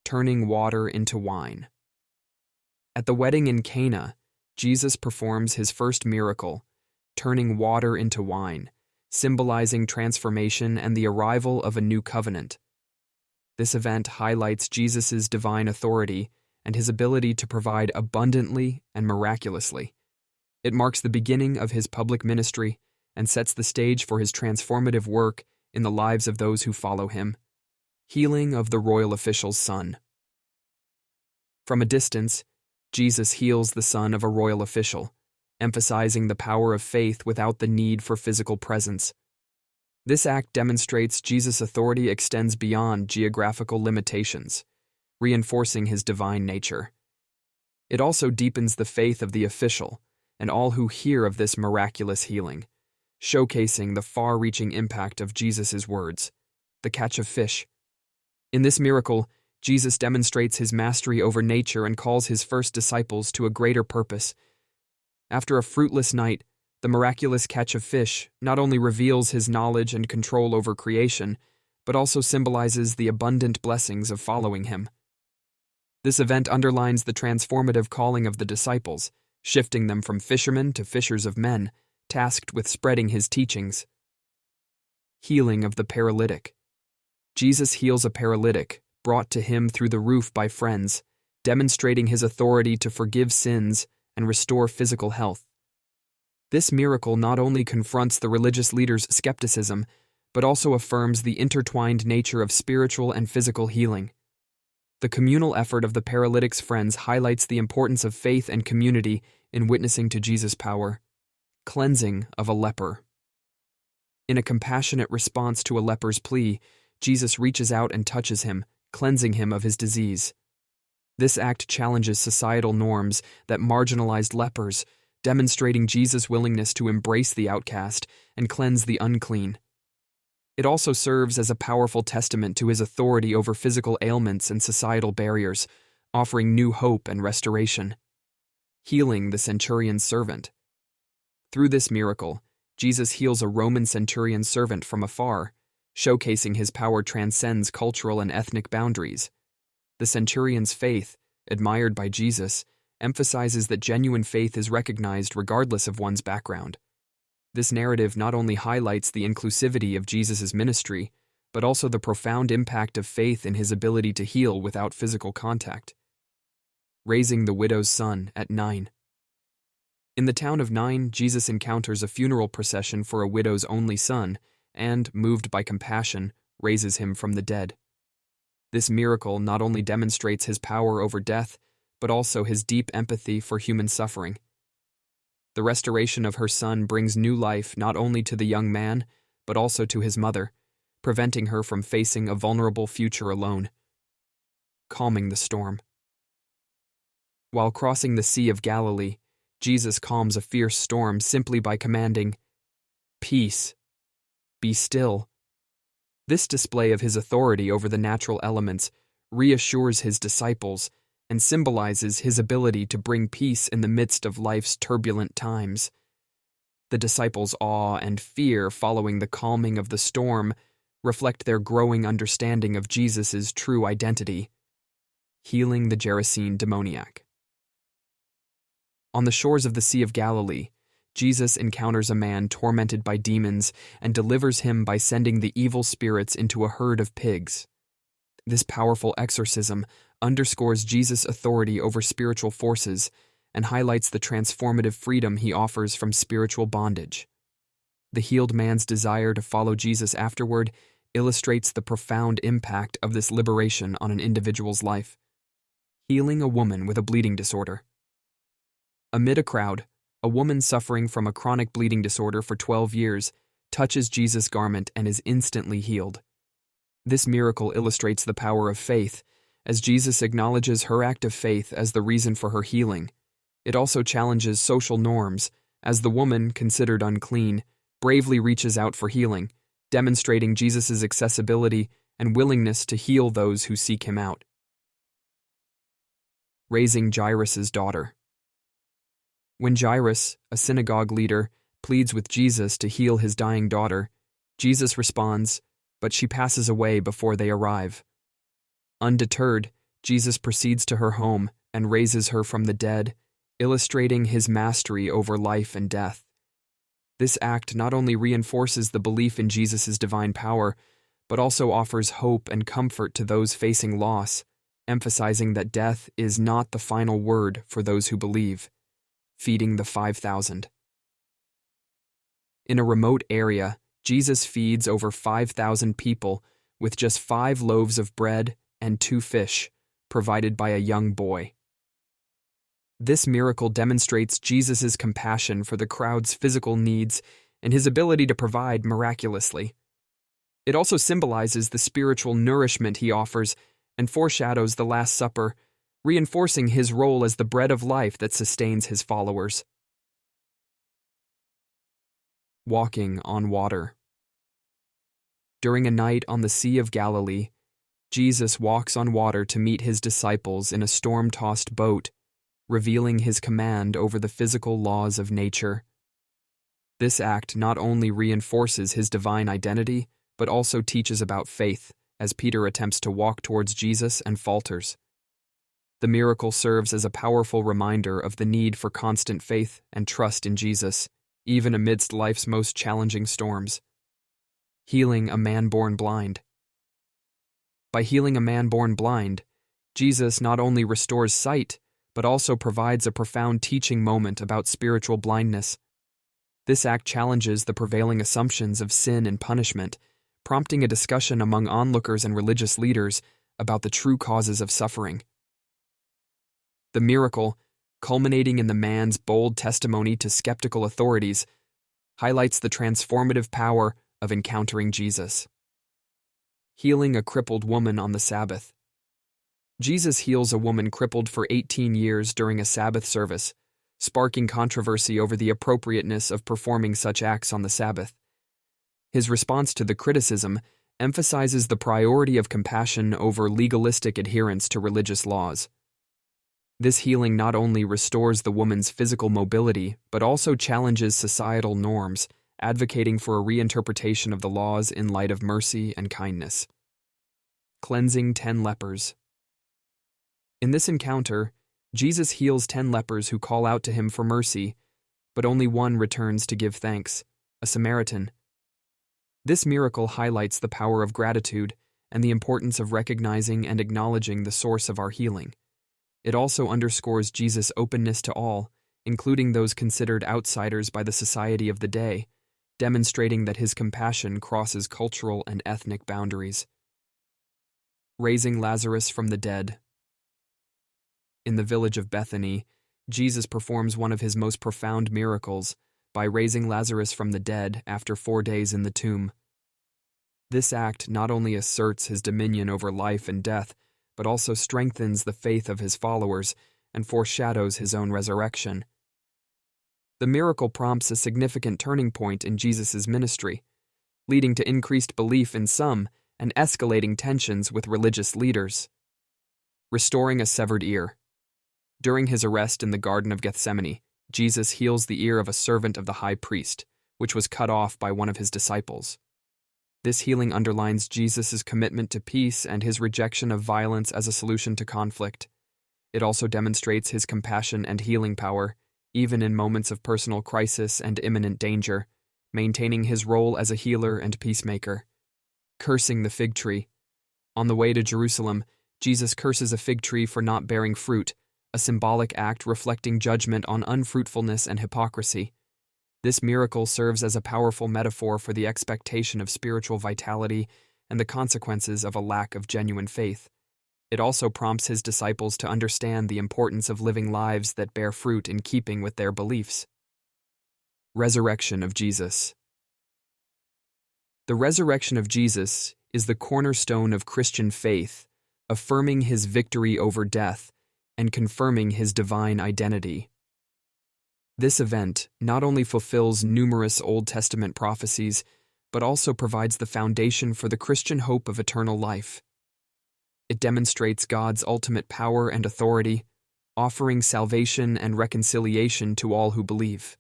turning water into wine. At the wedding in Cana, Jesus performs his first miracle, turning water into wine, symbolizing transformation and the arrival of a new covenant. This event highlights Jesus' divine authority and his ability to provide abundantly and miraculously. It marks the beginning of his public ministry and sets the stage for his transformative work in the lives of those who follow him. Healing of the royal official's son. From a distance, Jesus heals the son of a royal official, emphasizing the power of faith without the need for physical presence. This act demonstrates Jesus' authority extends beyond geographical limitations, reinforcing his divine nature. It also deepens the faith of the official and all who hear of this miraculous healing, showcasing the far-reaching impact of Jesus' words. The catch of fish. In this miracle, Jesus demonstrates his mastery over nature and calls his first disciples to a greater purpose. After a fruitless night, the miraculous catch of fish not only reveals his knowledge and control over creation, but also symbolizes the abundant blessings of following him. This event underlines the transformative calling of the disciples, shifting them from fishermen to fishers of men, tasked with spreading his teachings. Healing of the paralytic. Jesus heals a paralytic, brought to him through the roof by friends, demonstrating his authority to forgive sins and restore physical health. This miracle not only confronts the religious leaders' skepticism, but also affirms the intertwined nature of spiritual and physical healing. The communal effort of the paralytic's friends highlights the importance of faith and community in witnessing to Jesus' power. Cleansing of a leper. In a compassionate response to a leper's plea, Jesus reaches out and touches him, cleansing him of his disease. This act challenges societal norms that marginalized lepers, demonstrating Jesus' willingness to embrace the outcast and cleanse the unclean. It also serves as a powerful testament to his authority over physical ailments and societal barriers, offering new hope and restoration. Healing the centurion's servant. Through this miracle, Jesus heals a Roman centurion servant from afar, showcasing his power transcends cultural and ethnic boundaries. The centurion's faith, admired by Jesus, emphasizes that genuine faith is recognized regardless of one's background. This narrative not only highlights the inclusivity of Jesus' ministry, but also the profound impact of faith in his ability to heal without physical contact. Raising the widow's son at Nain. In the town of Nain, Jesus encounters a funeral procession for a widow's only son and, moved by compassion, raises him from the dead. This miracle not only demonstrates his power over death, but also his deep empathy for human suffering. The restoration of her son brings new life not only to the young man, but also to his mother, preventing her from facing a vulnerable future alone. Calming the storm. While crossing the Sea of Galilee, Jesus calms a fierce storm simply by commanding, "Peace, be still." This display of his authority over the natural elements reassures his disciples and symbolizes his ability to bring peace in the midst of life's turbulent times. The disciples' awe and fear following the calming of the storm reflect their growing understanding of Jesus' true identity. Healing the Gerasene demoniac. On the shores of the Sea of Galilee, Jesus encounters a man tormented by demons and delivers him by sending the evil spirits into a herd of pigs. This powerful exorcism underscores Jesus' authority over spiritual forces and highlights the transformative freedom he offers from spiritual bondage. The healed man's desire to follow Jesus afterward illustrates the profound impact of this liberation on an individual's life. Healing a woman with a bleeding disorder. Amid a crowd, a woman suffering from a chronic bleeding disorder for 12 years touches Jesus' garment and is instantly healed. This miracle illustrates the power of faith, as Jesus acknowledges her act of faith as the reason for her healing. It also challenges social norms, as the woman, considered unclean, bravely reaches out for healing, demonstrating Jesus' accessibility and willingness to heal those who seek him out. Raising Jairus' daughter. When Jairus, a synagogue leader, pleads with Jesus to heal his dying daughter, Jesus responds, but she passes away before they arrive. Undeterred, Jesus proceeds to her home and raises her from the dead, illustrating his mastery over life and death. This act not only reinforces the belief in Jesus' divine power, but also offers hope and comfort to those facing loss, emphasizing that death is not the final word for those who believe. Feeding the 5,000. In a remote area, Jesus feeds over 5,000 people with just 5 loaves of bread and 2 fish, provided by a young boy. This miracle demonstrates Jesus' compassion for the crowd's physical needs and his ability to provide miraculously. It also symbolizes the spiritual nourishment he offers and foreshadows the Last Supper, reinforcing his role as the bread of life that sustains his followers. Walking on water. During a night on the Sea of Galilee, Jesus walks on water to meet his disciples in a storm-tossed boat, revealing his command over the physical laws of nature. This act not only reinforces his divine identity, but also teaches about faith, as Peter attempts to walk towards Jesus and falters. The miracle serves as a powerful reminder of the need for constant faith and trust in Jesus, even amidst life's most challenging storms. Healing a man born blind. By healing a man born blind, Jesus not only restores sight, but also provides a profound teaching moment about spiritual blindness. This act challenges the prevailing assumptions of sin and punishment, prompting a discussion among onlookers and religious leaders about the true causes of suffering. The miracle, culminating in the man's bold testimony to skeptical authorities, highlights the transformative power of encountering Jesus. Healing a crippled woman on the Sabbath. Jesus heals a woman crippled for 18 years during a Sabbath service, sparking controversy over the appropriateness of performing such acts on the Sabbath. His response to the criticism emphasizes the priority of compassion over legalistic adherence to religious laws. This healing not only restores the woman's physical mobility, but also challenges societal norms, advocating for a reinterpretation of the laws in light of mercy and kindness. Cleansing 10 lepers. In this encounter, Jesus heals 10 lepers who call out to him for mercy, but only one returns to give thanks, a Samaritan. This miracle highlights the power of gratitude and the importance of recognizing and acknowledging the source of our healing. It also underscores Jesus' openness to all, including those considered outsiders by the society of the day, demonstrating that his compassion crosses cultural and ethnic boundaries. Raising Lazarus from the dead. In the village of Bethany, Jesus performs one of his most profound miracles by raising Lazarus from the dead after 4 days in the tomb. This act not only asserts his dominion over life and death, but also strengthens the faith of his followers and foreshadows his own resurrection. The miracle prompts a significant turning point in Jesus' ministry, leading to increased belief in some and escalating tensions with religious leaders. Restoring a severed ear. During his arrest in the Garden of Gethsemane, Jesus heals the ear of a servant of the high priest, which was cut off by one of his disciples. This healing underlines Jesus' commitment to peace and his rejection of violence as a solution to conflict. It also demonstrates his compassion and healing power, even in moments of personal crisis and imminent danger, maintaining his role as a healer and peacemaker. Cursing the fig tree. On the way to Jerusalem, Jesus curses a fig tree for not bearing fruit, a symbolic act reflecting judgment on unfruitfulness and hypocrisy. This miracle serves as a powerful metaphor for the expectation of spiritual vitality and the consequences of a lack of genuine faith. It also prompts his disciples to understand the importance of living lives that bear fruit in keeping with their beliefs. Resurrection of Jesus. The resurrection of Jesus is the cornerstone of Christian faith, affirming his victory over death and confirming his divine identity. This event not only fulfills numerous Old Testament prophecies, but also provides the foundation for the Christian hope of eternal life. It demonstrates God's ultimate power and authority, offering salvation and reconciliation to all who believe.